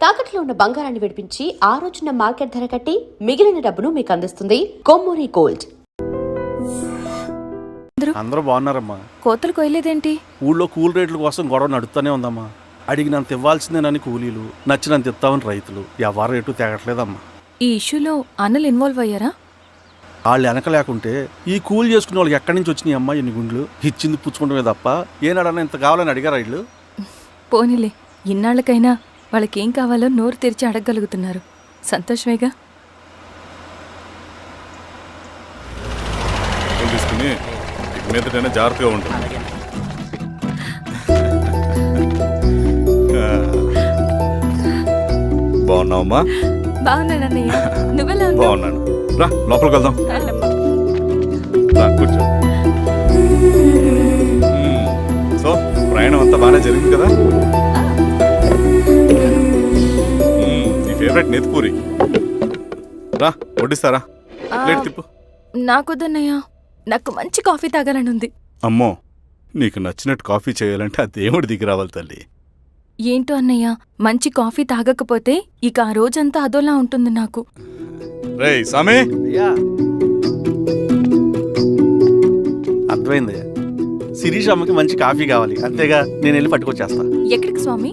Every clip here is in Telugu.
తాకట్లో ఉన్న బంగారాన్ని విడిపించి ఆ రోజున మార్కెట్ ధర కట్టి మిగిలిన డబ్బును మీకు అందిస్తుంది కొమ్మూరి గోల్డ్. అందరూ బాగున్నారమ్మా. కోతలు కొయ్యలేదేంటి? ఊళ్ళో కూల్ రేట్ల కోసం గొడవ నడుస్తూనే ఉందమ్మా. అడిగినంత ఇవ్వాల్సిందేనని కూలీలు, నచ్చినంత ఇస్తామని రైతులు. ఎవరు రేటు తేగట్లేదమ్మా. ఈ ఇష్యూలో అన్నలు ఇన్వాల్వ్ అయ్యారా? వాళ్ళు వెనక లేకుంటే ఈ కూలి చేసుకునే వాళ్ళకి ఎక్కడి నుంచి వచ్చినాయి అమ్మా ఎన్ని గుండ్లు? ఇచ్చింది పుచ్చుకుంటమే తప్ప ఏనాడన్నా ఇంత కావాలని అడిగారా ఇళ్ళు? పోనీలే, ఇన్నాళ్ళకైనా వాళ్ళకేం కావాలో నోరు తెరిచి అడగగలుగుతున్నారు. సంతోషమేగా. తీసుకుని మీదటైనా జాగ్రత్తగా ఉంటుంది. బాగున్నావమ్మా? బాగున్నానన్నయ్య, నువ్వెలా ఉన్నావు? బాగున్నాను. రా లోపలికి వెళ్దాం. రా కూర్చో. సో ప్రయాణం అంతా బాగానే జరిగింది కదా? నీ ఫేవరెట్ నెత్తిపూరి. రా వడ్డిస్తారా? ప్లేట్ తిప్పు. నాకొద్దన్నయ్య, నాకు మంచి కాఫీ తాగాలని ఉంది. అమ్మో, నీకు నచ్చినట్టు కాఫీ చేయాలంటే ఆ దేవుడి దిగి రావాలి తల్లి. ఏంటో అన్నయ్య, మంచి కాఫీ తాగకపోతే ఇక ఆ రోజంతా అదోలా ఉంటుంది నాకు. రేయ్ సామి, అర్థమైంది. శిరీష్ అమ్మకి మంచి కాఫీ కావాలి, అంతేగా నేను వెళ్ళి పట్టుకొచ్చేస్తా. ఎక్కడికి స్వామి?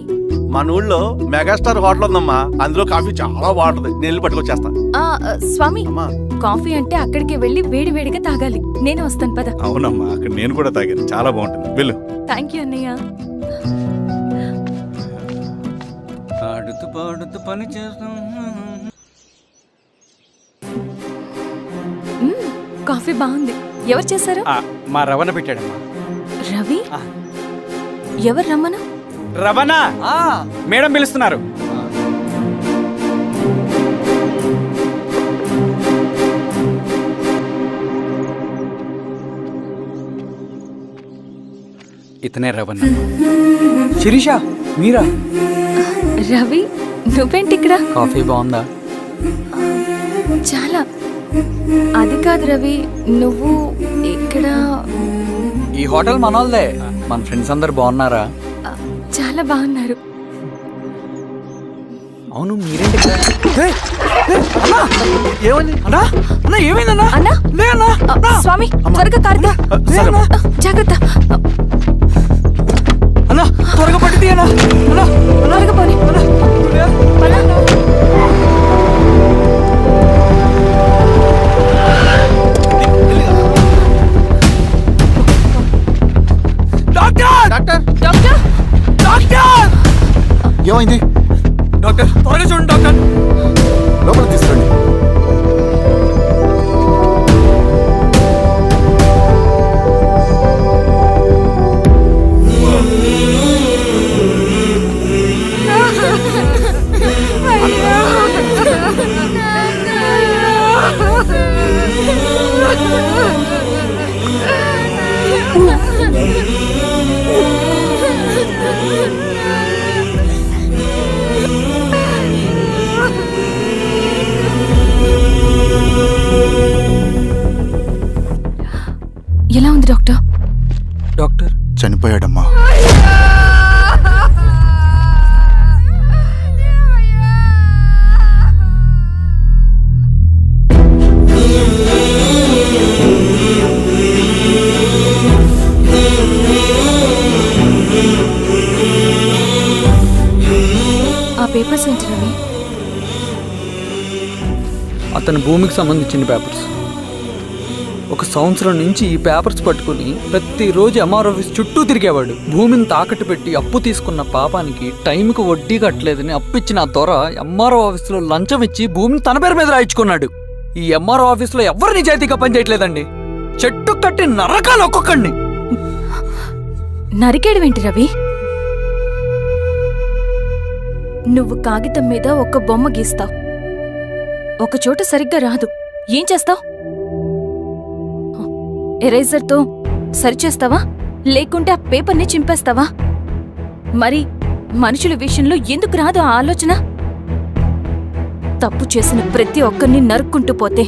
మన ఊళ్ళో మెగాస్టార్ హోటల్ ఉందమ్మా, అందులో కాఫీ చాలా బాగుంటుంది. నేను వెళ్ళి పట్టుకొచ్చేస్తా. స్వామి, అమ్మా కాఫీ అంటే అక్కడికి వెళ్ళి వేడివేడిగా తాగాలి. నేను వస్తాను పద. అవునమ్మా, అక్కడ నేను కూడా తాగాను, చాలా బాగుంటుంది. వెళ్ళు. థ్యాంక్ యూ అన్నయ్య. ఆడుతూ పాడుతూ పని చేస్తాం. కాఫీ బాగుంది. ఎవరు చేశారు? మా రవణ పెట్టాడమ్మా. రవి? ఎవరు రమ్మను? రవణ మేడం పిలుస్తున్నారు. ఇతనే రవణ. శిరీష, మీరా? రవి, నువ్వేంటి ఇక్కడ? కాఫీ బాగుందా? చాలా. అది కాదు రవి, నువ్వు ఇక్కడ? ఈ హోటల్ మనోల్దే. మన ఫ్రెండ్స్ అందరు బాగున్నారా? చాలా బాగున్నారు. అవును, మీరేంటి ఇక్కడ? ఏమైంది అన్నా? అన్నా ఏమైందన్నా? అన్నా? లే అన్నా. స్వామి, త్వరగా కారుదా. జాగ్రత్త. అన్నా త్వరగా పట్టిది అన్నా. అన్నా త్వరగా పోనీ. ఏమైంది డాక్టర్? త్వరగా చూడండి డాక్టర్. లోపల తీసుకురండి. ఎలా ఉంది డాక్టర్? డాక్టర్ చనిపోయాడమ్మా. ఆ పేపర్స్ ఏంటి రవి? అతని భూమికి సంబంధించిన పేపర్స్. ఒక సంవత్సరం నుంచి ఈ పేపర్స్ పట్టుకుని ప్రతిరోజు ఎంఆర్ ఆఫీస్ చుట్టూ తిరిగేవాడు. భూమిని తాకట్టు పెట్టి అప్పు తీసుకున్న పాపానికి టైంకి వడ్డీ కట్టలేదని అప్పిచ్చిన ఆ దొర ఎంఆర్ఓ ఆఫీస్లో లంచం ఇచ్చి భూమిని తన పేరు మీద రాయించుకున్నాడు. ఈ ఎంఆర్ఓ ఆఫీస్లో ఎవరు నిజాయితీగా పనిచేయట్లేదండి. చెట్టు కట్టి నరకాలు ఒక్కొక్కడిని. నరికేడవేంటి రవి? నువ్వు కాగితం మీద ఒక బొమ్మ గీస్తావు, ఒక చోట సరిగ్గా రాదు, ఏం చేస్తావు? ఎరేజర్తో సరిచేస్తావా, లేకుంటే ఆ పేపర్ని చింపేస్తావా? మరి మనుషుల విషయంలో ఎందుకు రాదు ఆ ఆలోచన? తప్పు చేసిన ప్రతి ఒక్కరిని నరుక్కుంటూ పోతే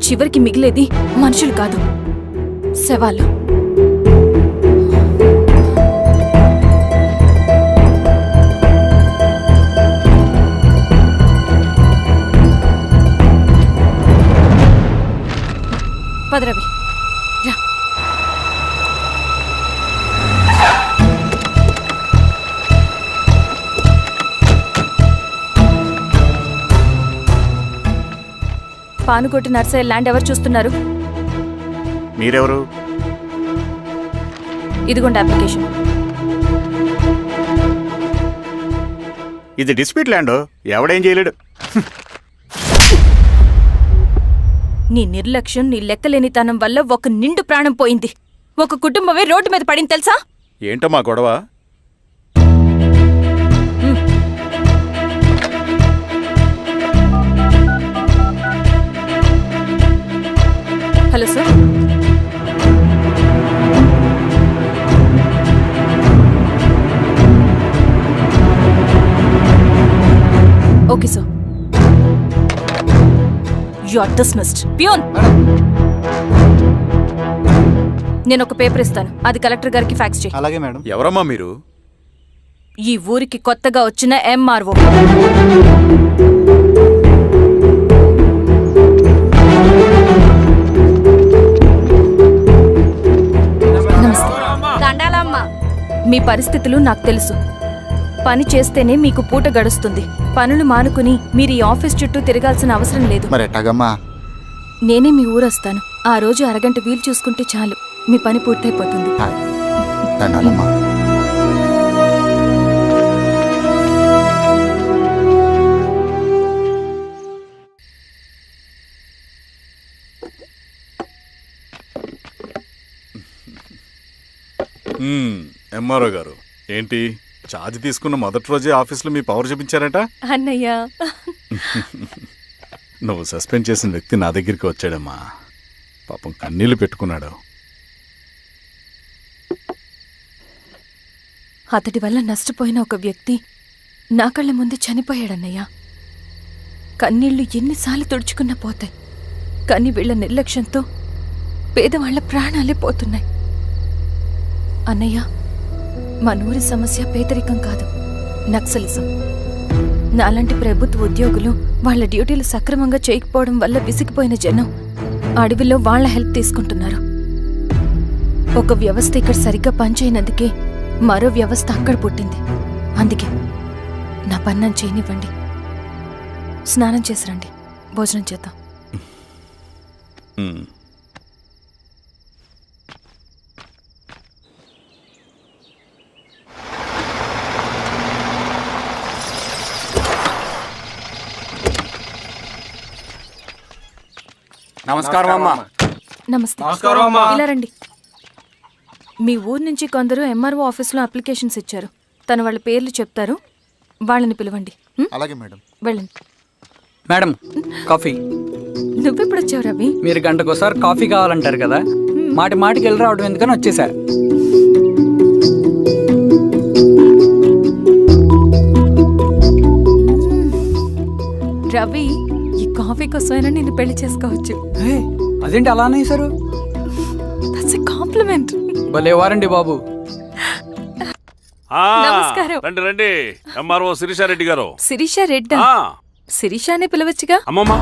చివరికి మిగిలేది మనుషులు కాదు, శవాలు. పానుకోటి నర్సయ్య ల్యాండ్ ఎవరు చూస్తున్నారు? మీరెవరు? ఇదిగోండి అప్లికేషన్. ఇది డిస్ప్యూట్ ల్యాండ్, ఎవడేం చేయలేడు. నీ నిర్లక్ష్యం, నీ లెక్కలేనితనం వల్ల ఒక నిండు ప్రాణం పోయింది. ఒక కుటుంబమే రోడ్డు మీద పడింది తెలుసా? ఏంటో మా గొడవ? Hello sir. Okay sir. You are dismissed. Peon, నేను ఒక పేపర్ ఇస్తాను, అది కలెక్టర్ గారికి ఫ్యాక్స్ చేయి. అలాగే మేడం. ఎవరమ్మా మీరు? ఈ ఊరికి కొత్తగా వచ్చిన ఎంఆర్ఓ. నమస్తే. మీ పరిస్థితులు నాకు తెలుసు. పని చేస్తేనే మీకు పూట గడుస్తుంది. పనులు మానుకుని మీరు ఈ ఆఫీస్ చుట్టూ తిరగాల్సిన అవసరం లేదు. మరి ఎట్టాగమ్మా? నేనే మీ ఊరొస్తాను. ఆ రోజు అరగంట వీలు చూసుకుంటే చాలు, మీ పని పూర్తయిపోతుంది. దండాలమ్మా. ఎంఆర్ఓ గారు, ఏంటి ఛార్జ్ తీసుకున్న మొదటి రోజే ఆఫీస్లో మీ పవర్ చూపించారట? అన్నయ్య, నువ్వు సస్పెండ్ చేసిన వ్యక్తి నా దగ్గరికి వచ్చాడమ్మా. పాపం కన్నీళ్లు పెట్టుకున్నాడు. అతడి వల్ల నష్టపోయిన ఒక వ్యక్తి నా కళ్ళ ముందు చనిపోయాడన్నయ్య. కన్నీళ్లు ఎన్నిసార్లు తుడుచుకున్నా పోతాయి, కానీ వీళ్ళ నిర్లక్ష్యంతో పేదవాళ్ల ప్రాణాలే పోతున్నాయి. అన్నయ్య, మనూరి సమస్య పేదరికం కాదు, నక్సలిజం. నాలాంటి ప్రభుత్వ ఉద్యోగులు వాళ్ళ డ్యూటీలు సక్రమంగా చేయకపోవడం వల్ల విసిగిపోయిన జనం అడవిలో వాళ్ల హెల్ప్ తీసుకుంటున్నారు. ఒక వ్యవస్థ ఇక్కడ సరిగ్గా పనిచేయనందుకే మరో వ్యవస్థ అక్కడ పుట్టింది. అందుకే నా పన్నం చేయనివ్వండి. స్నానం చేసిరండి, భోజనం చేద్దాం. నమస్కారం అమ్మా. నమస్తే. ఇలా రండి. మీ ఊరు నుంచి కొందరు ఎంఆర్ఓ ఆఫీస్లో అప్లికేషన్స్ ఇచ్చారు. తను వాళ్ళ పేర్లు చెప్తారు, వాళ్ళని పిలవండి. అలాగే మేడం. వెళ్ళండి. Madam, coffee. నువ్వెప్పుడు వచ్చావు రవి? మీరు గంటకోసారి కాఫీ కావాలంటారు కదా, మాటి మాటికి వెళ్ళి రావడం ఎందుకని వచ్చేసా. రవి, ఈ కాఫీ కోసమైనా నిన్ను పెళ్లి చేసుకోవచ్చు. అదేంటి అలా అనేసారు? That's a compliment. భలే వారండి బాబు. నమస్కారం. రండి రండి. ఎంఆర్ఓ శిరీషారెడ్డి గారు. శిరీష రెడ్డా? శిరీష అనే పిలవచ్చుగా. అమ్మమ్మ,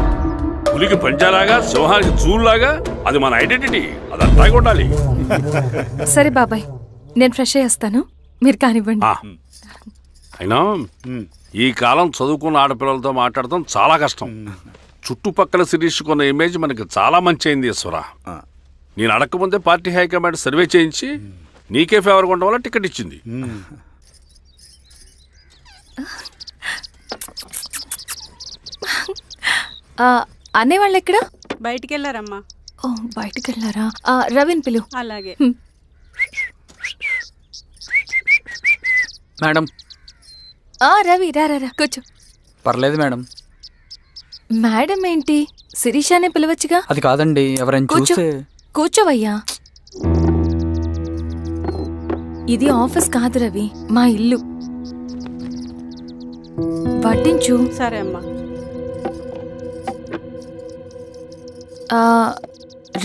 పులికి పంచాలాగా సింహానికి చూలాగా అది మన ఐడెంటిటీ, అదంతా ఉండాలి. సరే బాబాయ్, నేను ఫ్రెష్ అయ్యేస్తాను, మీరు కానివ్వండి. అయినా ఈ కాలం చదువుకున్న ఆడపిల్లలతో మాట్లాడటం చాలా కష్టం. చుట్టుపక్కల శిరీష్ కొన్న ఇమేజ్ మనకి చాలా మంచి అయింది ఈశ్వర. నేను అడగకముందే పార్టీ హైకమాండ్ సర్వే చేయించి నీకే ఫేవర్గా ఉండడం వల్ల టికెట్ ఇచ్చింది. అనేవాళ్ళు ఎక్కడ? బయటికి వెళ్ళారమ్మా. ఓ, బయటికి వెళ్ళారా? రవిని పిలు. అలాగే. మేడం. రవి రా రా, కూర్చో. పర్లేదు మేడం. మేడం ఏంటి, శిరీషానే పిలవచ్చుగా. అది కాదండి, ఎవరైనా చూస్తే. కూర్చోవయ్యా. ఇది ఆఫీస్ కాదు రవి, మా ఇల్లు. వడ్డించు. సరే అమ్మా.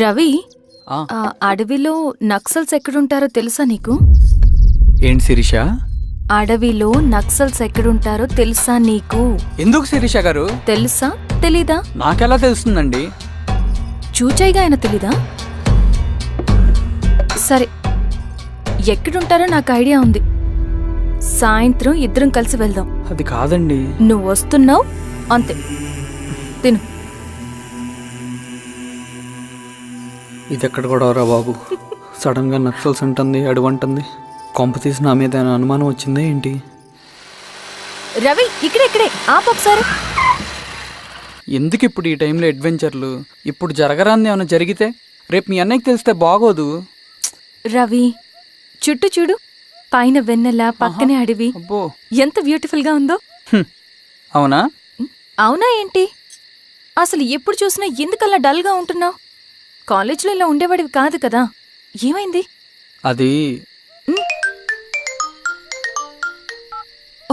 రవి, అడవిలో నక్సల్స్ ఎక్కడుంటారో తెలుసా నీకు? ఏంటి శిరీష? అడవిలో నక్సల్స్ ఎక్కడుంటారో తెలుసా నీకు? ఎందుకు శిరీష గారు? తెలుసా తెలీదా? నాకెలా తెలుస్తుందండి? చూచాయిగా ఆయన తెలీదా? సరే, ఎక్కడుంటారో నాకు ఐడియా ఉంది. సాయంత్రం ఇద్దరం కలిసి వెళ్దాం. అది కాదండి. నువ్వు వస్తున్నావు అంతే, తిను. ఇది ఎక్కడ కూడా రా బాబు, సడన్గా నక్సల్స్ అంటుంది, అడువంటుంది. కొంప తీసి నా మీద ఏమైనా అనుమానం వచ్చిందే ఏంటి? రవి ఇక్కడే ఆపొకసారి. ఎందుకు ఇప్పుడు ఈ టైంలో అడ్వెంచర్లు? ఇప్పుడు జరగరాంది ఏమైనా జరిగితే రేపు మీ అన్నయ్యకి తెలిస్తే బాగోదు. రవి చుట్టూ చూడు, పైన వెన్నెల, పక్కనే అడవి. అబ్బో, ఎంత బ్యూటిఫుల్ గా ఉందో. అవునా? అవునా ఏంటి? అసలు ఎప్పుడు చూసినా ఎందుకలా డల్ గా ఉంటున్నావు? కాలేజీలో ఇలా ఉండేవాడివి కాదు కదా, ఏమైంది? అది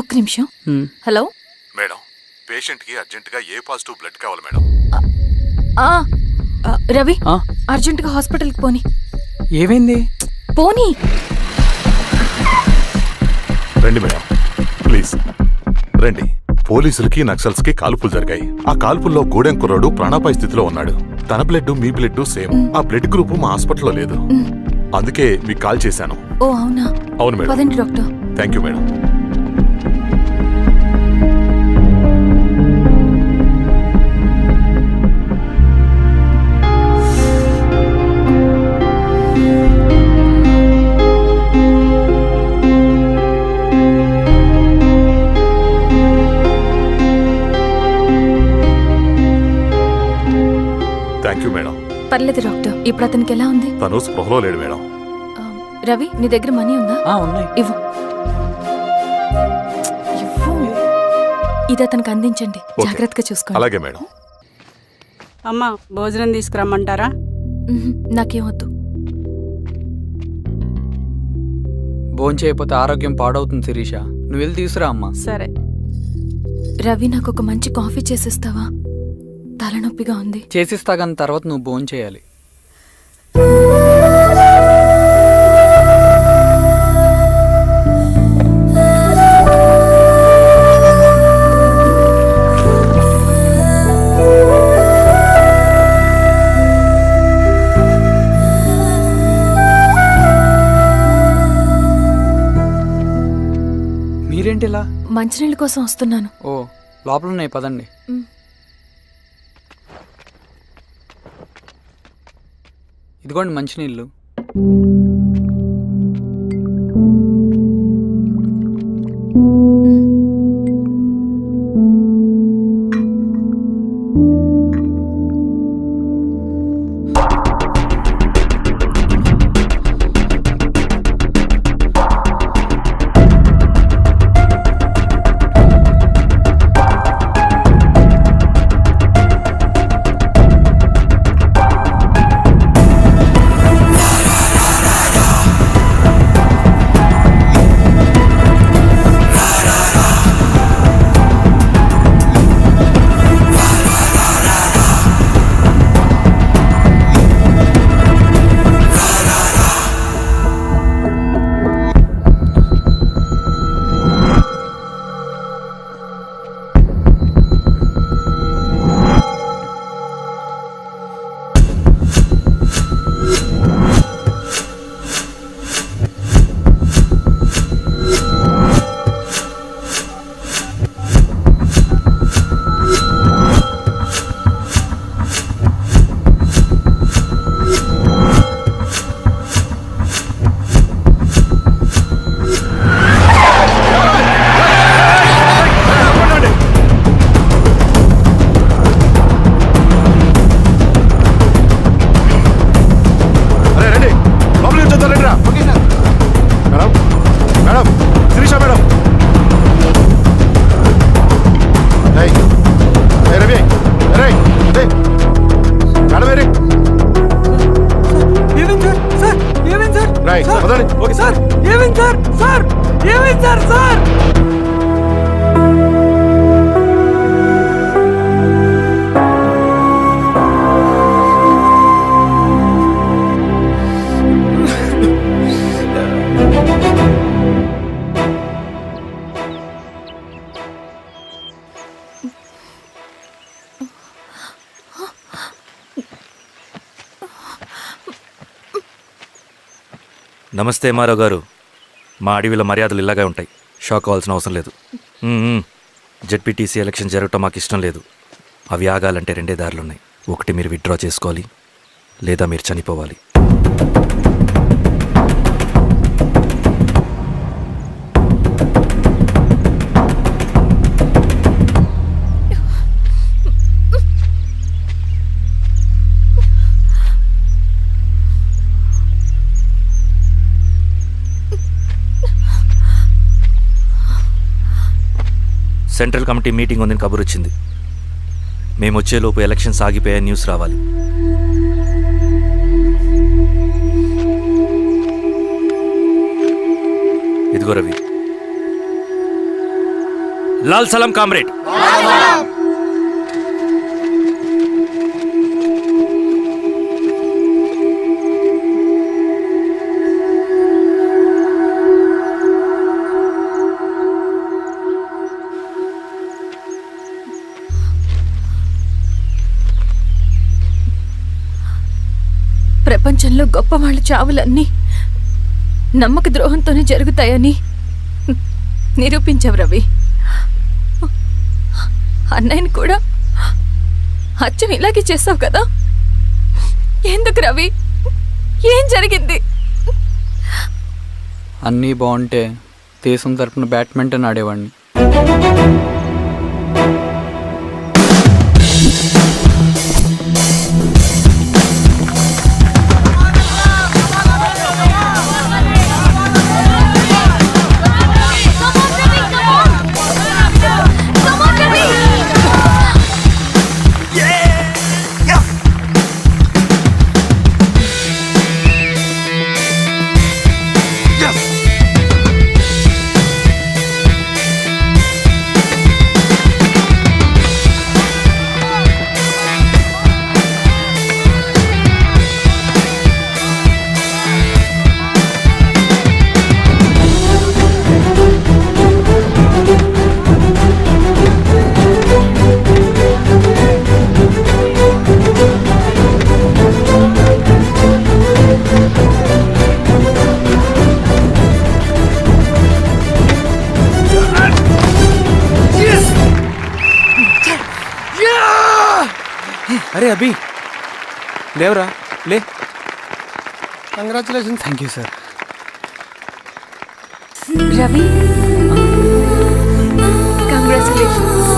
ఒక్క నిమిషం. హలో మేడం, పేషెంట్కి అర్జెంటుగా ఏ పాజిటివ్ బ్లడ్ కావాలి మేడం. రవి, ఆ? అర్జెంటుగా హాస్పిటల్కి పోని. ఏమైంది? పోనీ. రండి మేడం, ప్లీజ్ రండి. పోలీసులకి నక్సల్స్కి కాల్పులు జరిగాయి. ఆ కాల్పుల్లో గూడెం కుర్రాడు ప్రాణాపాయ స్థితిలో ఉన్నాడు. తన బ్లడ్ మీ బ్లడ్ సేమ్. ఆ బ్లడ్ గ్రూప్ మా హాస్పిటల్లో లేదు, అందుకే మీకు కాల్ చేశాను. ఓ అవునా? అవును మేడం. పదండి doctor. Thank you madam. Thank you madam. పర్లేదు డాక్టర్, ఇప్పుడు అతనికి ఎలా ఉంది? తను స్పృహలో లేడు మేడం. రవి, నీ దగ్గర మనీ ఉందా? ఉన్నాయి. ఇవ్వు. ఇది అతనికి అందించండి, ఓకే. జాగ్రత్తగా చూసుకోండి. అలాగే మేడం. అమ్మా, భోజనం తీసుకురమ్మంటారా? నాకేం వద్దు. భోంచేయకపోతే ఆరోగ్యం పాడవుతుంది శిరీష. నువ్వు వెళ్ళి తీసురా అమ్మా. సరే. రవి, నాకు ఒక మంచి కాఫీ చేసిస్తావా? తలనొప్పిగా ఉంది. చేసిస్తా కానీ తర్వాత నువ్వు భోంచేయాలి. మీరేంటిలా? మంచినీళ్ళ కోసం వస్తున్నాను. ఓ, లోపల ఉన్నాయి, పదండి. ఇదిగోండి మంచినీళ్ళు. నమస్తే ఎంఆర్ఓ గారు. మా అడవిలో మర్యాదలు ఇలాగే ఉంటాయి, షాక్ అవ్వాల్సిన అవసరం లేదు. జెడ్పీటీసీ ఎలక్షన్ జరగటం మాకు ఇష్టం లేదు. అవి ఆగాలంటే రెండే దారులు ఉన్నాయి. ఒకటి మీరు విత్డ్రా చేసుకోవాలి, లేదా మీరు చనిపోవాలి. సెంట్రల్ కమిటీ మీటింగ్ ఉందని కబురు వచ్చింది. మేము వచ్చేలోపు ఎలక్షన్స్ ఆగిపోయే న్యూస్ రావాలి. ఇదిగో రవి. లాల్ సలాం కామ్రేడ్. ప్రపంచంలో గొప్ప వాళ్ళ చావులన్నీ నమ్మక ద్రోహంతోనే జరుగుతాయని నిరూపించావు రవి. అన్నయ్యని కూడా అచ్చం ఇలాగే చేస్తావు కదా? ఎందుకు రవి? ఏం జరిగింది? అన్నీ బాగుంటే దేశం తరపున బ్యాడ్మింటన్ ఆడేవాడిని. అరే అభి లేవరా, లే. Congratulations. Thank you sir. Ravi, congratulations.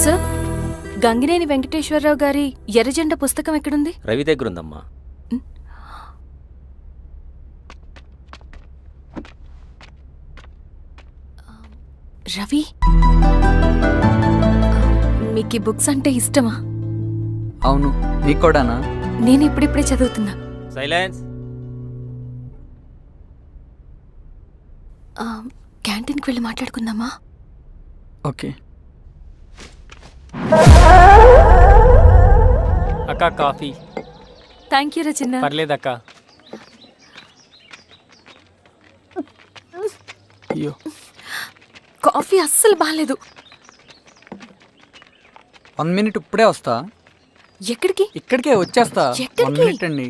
Sir, Gangineni Venkateswararao గారి ఎర్రజెండ పుస్తకం ఎక్కడుంది? రవి దగ్గర ఉందమ్మా. రవి, మీకు ఈ బుక్స్ అంటే ఇష్టమా? అవును, నీకు కూడానా? నేను ఇప్పుడిప్పుడే చదువుతున్నా. సైలెన్స్. క్యాంటీన్కి వెళ్ళి మాట్లాడుకుందామా? ఓకే. అక్క కాఫీ. థ్యాంక్ యూ రచన. పర్లేదక్క. అయ్యో, కాఫీ అస్సలు బాగాలేదు. 1 minute ఇప్పుడే వస్తా. ఎక్కడికి? ఇక్కడికే వచ్చేస్తా. ఎక్కడికి? 1 minute అండి.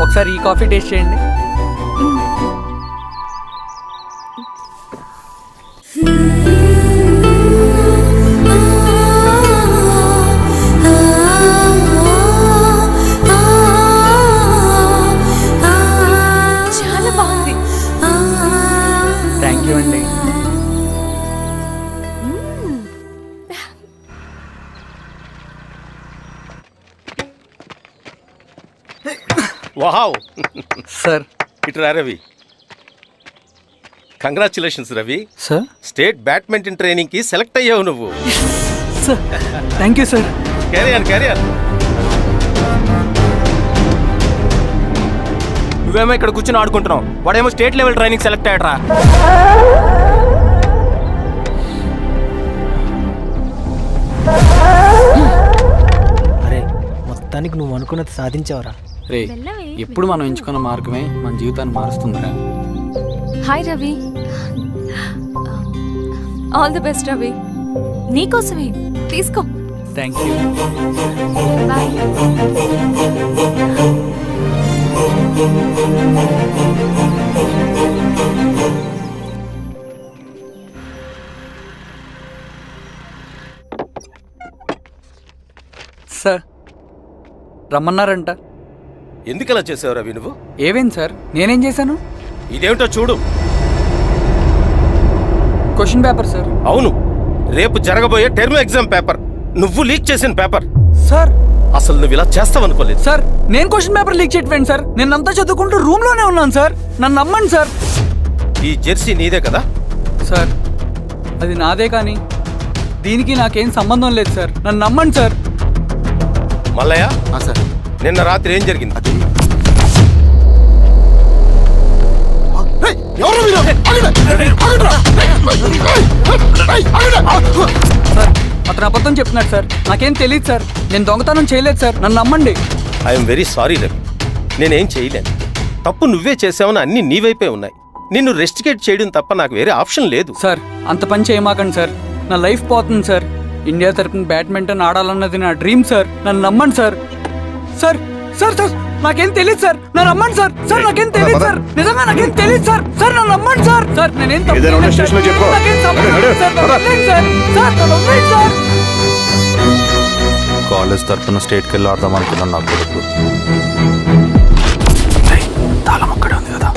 ఒకసారి ఈ కాఫీ టేస్ట్ చేయండి. చాలా బాగుంది. థ్యాంక్ యూ అండి. వావ్. సార్. ఇటురా Ravi. Congratulations Ravi. Sir. State badminton training కి సెలెక్ట్ అయ్యావు నువ్వు. Sir, thank you sir. Career. నువ్వేమో ఇక్కడ కూర్చొని ఆడుకుంటున్నావు, వాడేమో స్టేట్ లెవెల్ ట్రైనింగ్ సెలెక్ట్ అయ్యాడ్రా. అరే, మొత్తానికి నువ్వు అనుకున్నది సాధించావురా. రే ఎప్పుడు మనం ఎంచుకున్న మార్గమే మన జీవితాన్ని మారుస్తుందిరా. Hi Ravi. All the best Ravi. నీకోసమే తీసుకో. Thank you. బాయ్. సార్ రమ్మన్నారంట. ఎందుకు అలా చేసావు రవి నువ్వు? ఏవేం సార్, నేనేం చేశాను? ఇదేమిటో చూడు. Question paper sir. అవును, రేపు జరగబోయే టర్మ్ ఎగ్జామ్ పేపర్ నువ్వు లీక్ చేసిన పేపర్. సార్ అసలు నువ్వు ఇలా చేస్తావనుకోలేదు. సార్ నేను క్వశ్చన్ పేపర్ లీక్ చేయట్లేండి సార్. నేను అంతా చదువుకుంటూ రూమ్ లోనే ఉన్నాను సార్. నన్ను నమ్మండి సార్. ఈ జెర్సీ నీదే కదా? సార్ అది నాదే, కానీ దీనికి నాకేం సంబంధం లేదు సార్. నన్ను నమ్మండి సార్. మల్లయ్య, సార్ నిన్న రాత్రి ఏం జరిగింది? సార్ అతను అబద్ధం చెప్తున్నాడు సార్. నాకేం తెలియదు సార్. నేను దొంగతనం చేయలేదు సార్. నన్ను నమ్మండి. ఐఎమ్ వెరీ సారీ రవి, నేనేం చేయలేను. తప్పు నువ్వే చేసావని అన్ని నీ వైపే ఉన్నాయి. నిన్ను రెస్టికేట్ చేయడం తప్ప నాకు వేరే ఆప్షన్ లేదు. సార్ అంత పని చేయమాకండి సార్. నా లైఫ్ పోతుంది సార్. ఇండియా తరపున బ్యాడ్మింటన్ ఆడాలన్నది నా డ్రీమ్ సార్. నన్ను నమ్మండి సార్. సార్ సార్ సార్ నాకేం తెలియదు సార్. నన్ను నమ్మండి సార్. సార్ నాకేం తెలియదు సార్. నిజంగా నాకేం తెలియదు సార్. సార్ నన్ను నమ్మండి సార్. సార్ నేనేం తప్పు చేయలేదు సార్. నాకేం సంబంధం లేదు సార్. నన్ను వదిలేయండి సార్. సార్ నన్ను వదిలేయండి సార్. కాలేజ్ తరఫున స్టేట్కి వెళ్ళి ఆడదాం అనుకున్నాను నా కొడుకు. తాళం అక్కడే ఉంది కదా.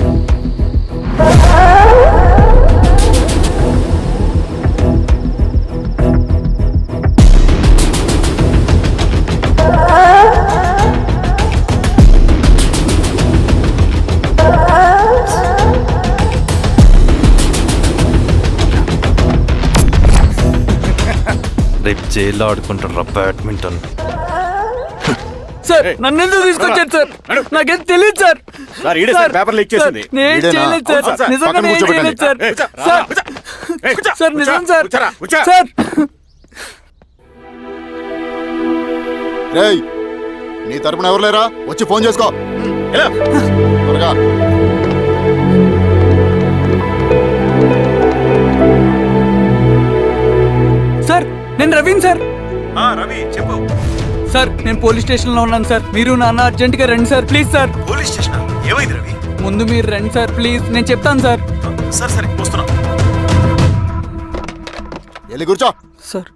రేపు జైల్లో ఆడుకుంటారా బ్యాడ్మింటన్? సార్ నన్ను ఎందుకు తీసుకొచ్చారు సార్? నాకేం తెలియదు సార్. పేపర్ లీక్ చేసింది. నేను చేయలేదు సార్. నిజంగా నేను చేయలేదు సార్. సార్ సార్ నిజం సార్. సార్ రేయ్ నీ తరపున ఎవరు లేరా? వచ్చి ఫోన్ చేసుకో త్వరగా. సార్ నేను రవీన్ సార్. రవి చెప్పు. సార్ నేను పోలీస్ స్టేషన్ లో ఉన్నాను సార్. మీరు నాన్న అర్జెంట్ గా రండి sir. Please sir. Police station ఏమైంది రవి? ముందు మీరు రండి సార్ ప్లీజ్. నేను చెప్తాను సార్. సరే సరే వస్తున్నా. వెళ్ళి కూర్చో. సార్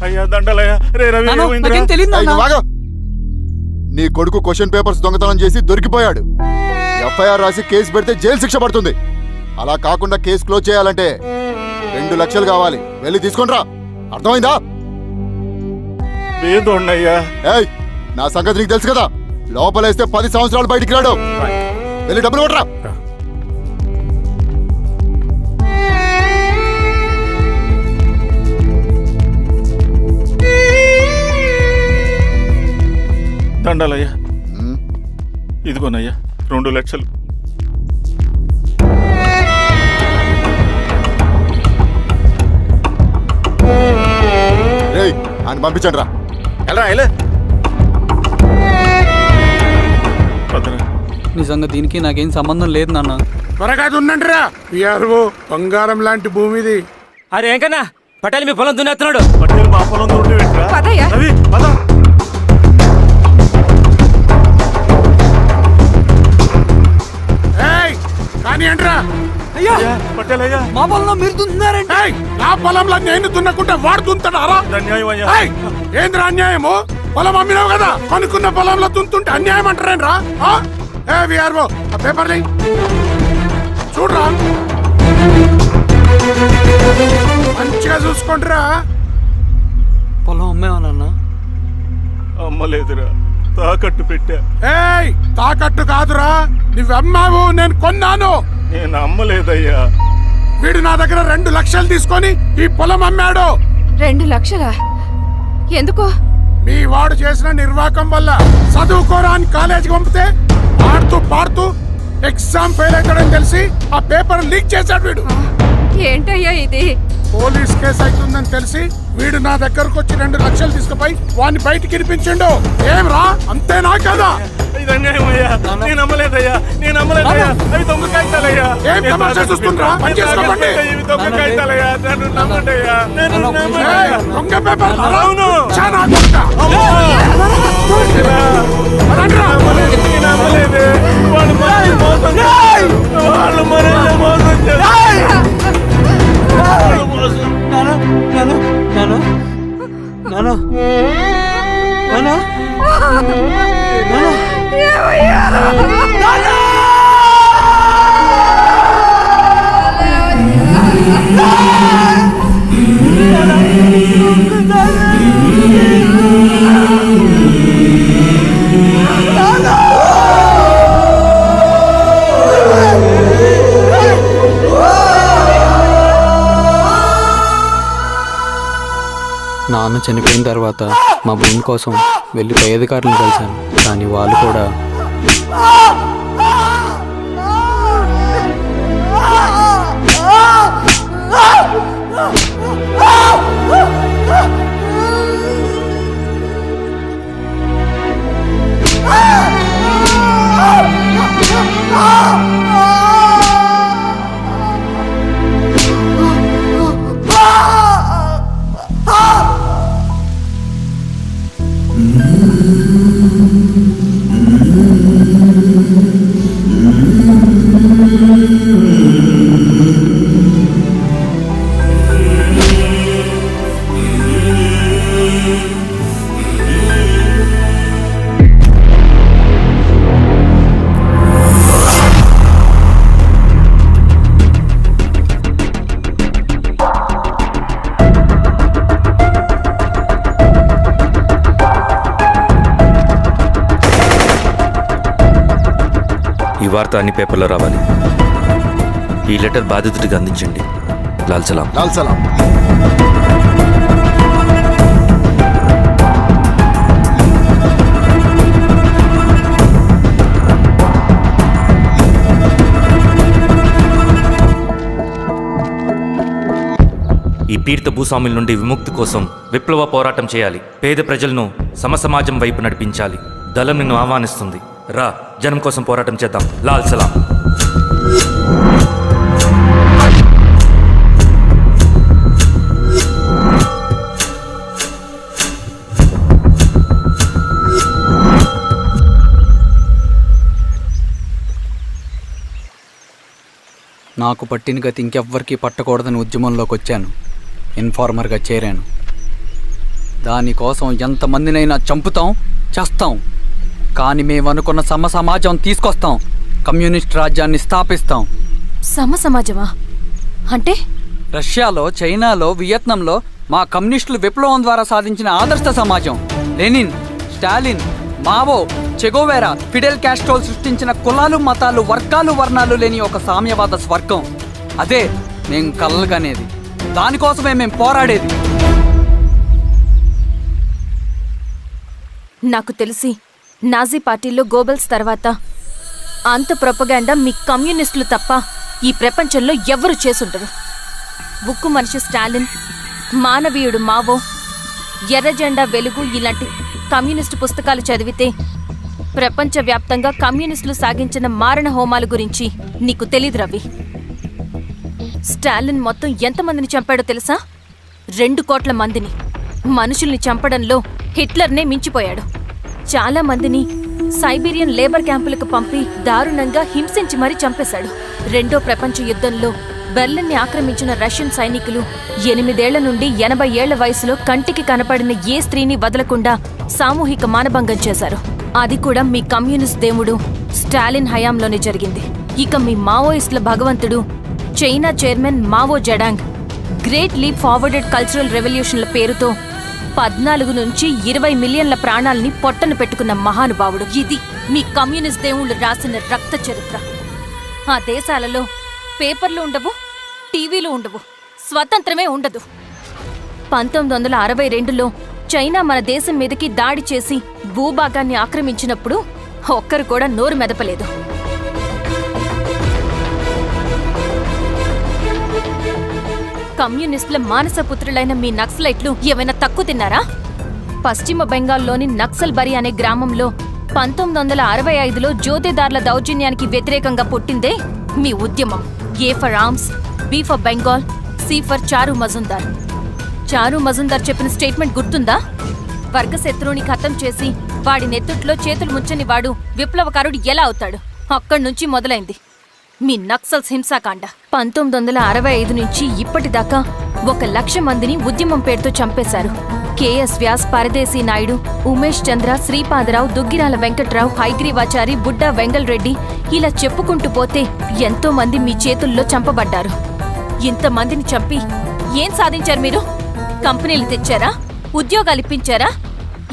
అయ్యా దండలయ్యా. రే రవి నాన్న, ఏమైందిరా? నాకేం తెలియదు ఏయ్, నాన్న. నువ్వు ఆగు. నీ కొడుకు క్వశ్చన్ పేపర్స్ దొంగతనం చేసి దొరికిపోయాడు. ఎఫ్ఐఆర్ రాసి కేసు పెడితే జైలు శిక్ష పడుతుంది. అలా కాకుండా కేసు క్లోజ్ చేయాలంటే 2 లక్షలు కావాలి. వెళ్ళి తీసుకొని రా. అర్థమైందా? లేదోండయ్యా. ఏయ్ నా సంగతి నీకు తెలుసు కదా. లోపలేస్తే 10 సంవత్సరాలు బయటికి రాడు. వెళ్ళి డబ్బులు కొట్టరా. దండలయ్యా. ఇదిగోనయ్యా 2 లక్షలు. రేయ్ ఆయన పంపించండి రా. వెళ్ళరా వెళ్ళు. నిజంగా దీనికి నాకేం సంబంధం లేదు నాన్న. త్వరగా ఉండండి రా. బంగారం లాంటి భూమిది. అరే ఏంకన్నా పటేల్ మీ పొలం దున్నేస్తున్నాడు. పట్టేలు మా పొలం దూరం ఏంట్రా? పదయ్యా. రవి పద. కానీ ఏంట్రా? అయ్యా పట్టేల్ అయ్యా. మా పొలంలో మీరు దున్నుతున్నారండి. నా పొలంలో నేను దున్నకుంటే వాడు దున్నుతాడా? అన్యాయం అయ్యా. ఏంద్రా అన్యాయము? పొలం అమ్మినావు కదా, కొనుక్కున్న పొలంలో దున్నుతుంటే అన్యాయం అంటారేంట్రా? విఆర్ఓ ఆ పేపర్ని చూడరా, మంచిగా చూసుకుంటారా. పొలం అమ్మేవా నాన్న? అమ్మలేదురా, తాకట్టు పెట్టా. ఏయ్ తాకట్టు కాదురా, నువ్వు అమ్మావు, నేను కొన్నాను. నేను అమ్మలేదయ్యా. వీడు నా దగ్గర 2 లక్షలు తీసుకొని ఈ పొలం అమ్మాడు. 2 లక్షలా? ఎందుకో? మీ వాడు చేసిన నిర్వాకం వల్ల చదువుకోరా అని కాలేజీకి పంపితే ఆడుతూ పాడుతూ ఎగ్జామ్ ఫెయిల్ అవుతాడని తెలిసి ఆ పేపర్ లీక్ చేశాడు వీడు. ఏంటయ్యా ఇది? పోలీస్ కేసు అవుతుందని తెలిసి వీడు నా దగ్గరకు వచ్చి 2 లక్షలు తీసుకుపోయి వాడిని బయటికి వినిపించిండు. ఏం రా, అంతేనా కదా? నేను నమ్మలేదయ్యా, నేను నమ్మలేదయ్యా. అవి దొంగ కాగితాలయ్యా. ఏం తమాషా చూస్తుండ్రా? పని చేసుకోమండి. ఇవి దొంగ కాగితాలయ్యా. నన్ను నమ్మండయ్యా. నన్ను నమ్మండి. ఏయ్, దొంగ పేపర్ అవును. చాలా దొంగ. పదండ్రా. నేను నమ్మలేదే. వాళ్ళు మనల్ని మోసం చేశారు. వాళ్ళు మనల్ని మోసం చేశారు. వాళ్ళు మోసం. నాన్న చనిపోయిన తర్వాత మా భూమి కోసం వెళ్ళి పై అధికారులను కలిశాను, కానీ వాళ్ళు కూడా ఈ వార్త అన్ని పేపర్లో రావాలి. ఈ లెటర్ బాధితుడికి అందించండి. లాల్ సలాం. లాల్ సలాం. ఈ పీడిత భూస్వాముల నుండి విముక్తి కోసం విప్లవ పోరాటం చేయాలి. పేద ప్రజలను సమసమాజం వైపు నడిపించాలి. దళం నిన్ను ఆహ్వానిస్తుంది. రా, జనం కోసం పోరాటం చేద్దాం. లాల్ సలాం. నాకు పట్టిన గతి ఇంకెవ్వరికీ పట్టకూడదని ఉద్యమంలోకి వచ్చాను. ఇన్ఫార్మర్గా చేరాను. దానికోసం ఎంతమందినైనా చంపుతాం, చేస్తాం. కానీ మేమనుకున్న సమాజం తీసుకొస్తాం. కమ్యూనిస్ట్ రాజ్యాన్ని స్థాపిస్తాం. సమాజమా అంటే? రష్యాలో, చైనాలో, వియత్నంలో మా కమ్యూనిస్టులు విప్లవం ద్వారా సాధించిన ఆదర్శ సమాజం. Lenin, Stalin, Mao, Che Guevara, Fidel కాస్ట్రోల్ సృష్టించిన కులాలు, మతాలు, వర్గాలు, వర్ణాలు లేని ఒక సామ్యవాద స్వర్గం. అదే మేము కలలుగనేది. దానికోసమే మేము పోరాడేది. నాకు తెలిసి నాజీ పార్టీలో గోబెల్స్ తర్వాత అంత ప్రొపగాండా మీ కమ్యూనిస్టులు తప్ప ఈ ప్రపంచంలో ఎవ్వరూ చేసుండరు. ఉక్కు మనిషి స్టాలిన్, మానవీయుడు మావో, ఎర్ర జెండా వెలుగు ఇలాంటి కమ్యూనిస్టు పుస్తకాలు చదివితే ప్రపంచవ్యాప్తంగా కమ్యూనిస్టులు సాగించిన మారణ హోమాల గురించి నీకు తెలీదు రవి. స్టాలిన్ మొత్తం ఎంతమందిని చంపాడో తెలుసా? 2 కోట్ల మందిని. మనుషుల్ని చంపడంలో హిట్లర్నే మించిపోయాడు. చాలా మందిని సైబీరియన్ లేబర్ క్యాంపులకు పంపి దారుణంగా హింసించి మరీ చంపేశాడు. 2వ ప్రపంచ యుద్ధంలో బెర్లిన్ని ఆక్రమించిన రష్యన్ సైనికులు 8 ఏళ్ల నుండి 80 ఏళ్ల వయసులో కంటికి కనపడిన ఏ స్త్రీని వదలకుండా సామూహిక మానభంగం చేశారు. అది కూడా మీ కమ్యూనిస్ట్ దేవుడు స్టాలిన్ హయాంలోనే జరిగింది. ఇక మీ మావోయిస్టుల భగవంతుడు China chairman Mao Zedong great leap forwarded cultural రెవల్యూషన్ల పేరుతో 14 నుంచి 20 మిలియన్ల ప్రాణాలని పొట్టన పెట్టుకున్న మహానుభావుడు. ఇది మీ కమ్యూనిస్ట్ దేవుళ్ళు రాసిన రక్త చరిత్ర. ఆ దేశాలలో పేపర్లు ఉండవు, టీవీలు ఉండవు, స్వతంత్రమే ఉండదు. 1962లో చైనా మన దేశం మీదకి దాడి చేసి భూభాగాన్ని ఆక్రమించినప్పుడు ఒక్కరు కూడా నోరు మెదపలేదు. కమ్యూనిస్టుల మానసపుత్రులైన మీ నక్సలైట్లు ఏమైనా తక్కువ తిన్నారా? పశ్చిమ బెంగాల్లోని నక్సల్బరి అనే గ్రామంలో 1965లో జోతేదార్ల దౌర్జన్యానికి వ్యతిరేకంగా పుట్టిందే మీ ఉద్యమం. A for arms, B for Bengal, C for Charu Majumdar. చారు మజుందార్ చెప్పిన స్టేట్మెంట్ గుర్తుందా? వర్గశత్రువుని ఖతం చేసి వాడి నెత్తుట్లో చేతులు ముంచని వాడు విప్లవకారుడు ఎలా అవుతాడు? అక్కడి నుంచి మొదలైంది మీ నక్సల్స్ హింసాకాండ. 1965 నుంచి ఇప్పటిదాకా 1,00,000 మందిని ఉద్యమం పేరుతో చంపేశారు. కేఎస్ వ్యాస్, పరదేశీ నాయుడు, ఉమేష్ చంద్ర, శ్రీపాదరావు, దుగ్గిరాల వెంకట్రావు, హైగ్రీవాచారి, బుడ్డా వెంగల్ రెడ్డి, ఇలా చెప్పుకుంటూ పోతే ఎంతో మంది మీ చేతుల్లో చంపబడ్డారు. ఇంతమందిని చంపి ఏం సాధించారు మీరు? కంపెనీలు తెచ్చారా? ఉద్యోగాలు ఇప్పించారా?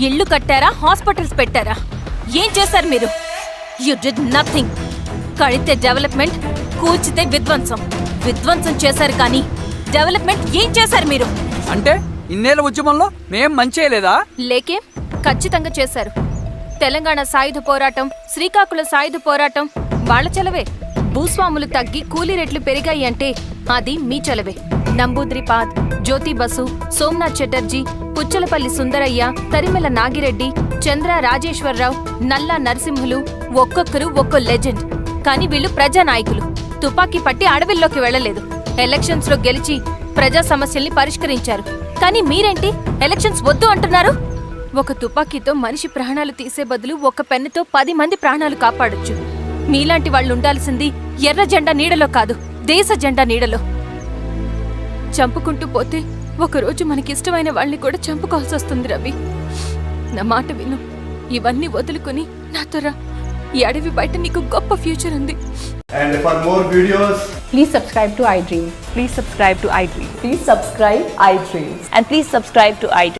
ఇళ్లు కట్టారా? హాస్పిటల్స్ పెట్టారా? ఏం చేశారు మీరు? You did nothing. కడితే డెవలప్మెంట్, కూల్చితే విధ్వంసం. విధ్వంసం చేశారు కానీ డెవలప్మెంట్ ఏం చేశారు మీరు? అంటే ఇన్నేళ్ల ఉద్యమంలో మేం మంచి చేయలేదా? లేకేం, ఖచ్చితంగా చేశారు. తెలంగాణ సాయుధ పోరాటం, శ్రీకాకుళ సాయుధ పోరాటం వాళ్ళ చలవే. భూస్వాములు తగ్గి కూలీ రేట్లు పెరిగాయి అంటే అది మీ చలవే. నంబూద్రిపాద్, జ్యోతి బసు, సోమనాథ్ చటర్జీ, పుచ్చలపల్లి సుందరయ్య, తరిమెల నాగిరెడ్డి, చంద్ర రాజేశ్వరరావు, నల్లా నరసింహులు ఒక్కొక్కరు ఒక్కో లెజెండ్. కానీ వీళ్ళు ప్రజానాయకులు. తుపాకీ పట్టి అడవిల్లోకి వెళ్లలేదు. ఎలక్షన్స్ లో గెలిచి ప్రజా సమస్యల్ని పరిష్కరించారు. కానీ మీరేంటి ఎలక్షన్స్ వద్దు అంటున్నారు? ఒక తుపాకీతో మనిషి ప్రాణాలు తీసే బదులు ఒక పెన్నుతో 10 మంది ప్రాణాలు కాపాడొచ్చు. మీలాంటి వాళ్ళు ఉండాల్సింది ఎర్ర జెండా నీడలో కాదు, దేశ జెండా నీడలో. చంపుకుంటూ పోతే ఒకరోజు మనకిష్టమైన వాళ్ళని కూడా చంపుకోవాల్సి వస్తుంది రవి. నా మాట విను. ఇవన్నీ వదులుకుని నాతో రా. ఈ అడవి బయట నీకు గొప్ప ఫ్యూచర్ ఉంది. And for more videos, Please subscribe to iDream. Please subscribe to iDream. Please subscribe iDreams. And please subscribe to iDream.